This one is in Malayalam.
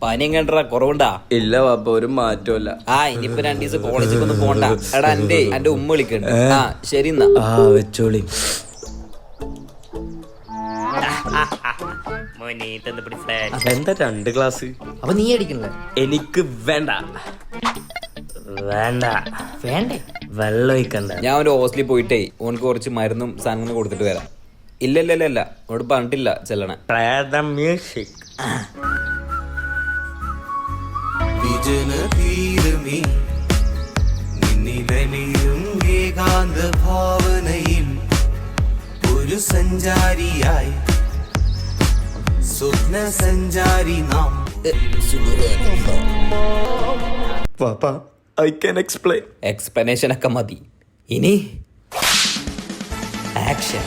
പനി എങ്ങണ്ടാ കുറവുണ്ടാ? ഇല്ല പാപ്പ, ഒരു മാറ്റമില്ല. ഇനിയിപ്പോ 2 ദിവസം കോളേജിൽ ഒന്നും പോണ്ട. എടാ എന്റെ ഉമ്മ വിളിക്കണ്ട്. ശരി എന്നാ. വെച്ചോളി. എന്താ 2 ഗ്ലാസ്? അപ്പൊ നീ അടിക്കണല്ലേ? എനിക്ക് വേണ്ട വേണ്ട വേണ്ടേ? വെള്ളം ഒഴിക്കണ്ട. ഞാൻ ഒരു ഹോസ്റ്റലിൽ പോയിട്ടേ ഓനക്ക് കുറച്ച് മരുന്നും സാധനങ്ങളും കൊടുത്തിട്ട് വരാം. ഇല്ല അവിടെ പറഞ്ഞിട്ടില്ല ചെല്ലണ. മ്യൂസിക്. ഒരു സഞ്ചാരിയായി സ്വപ്ന സഞ്ചാരി നാം. പാപ്പ, ഐ ക്യാൻ എക്സ്പ്ലെയിൻ. എക്സ്പ്ലനേഷൻ ഒക്കെ മതി. ഇനി ആക്ഷൻ.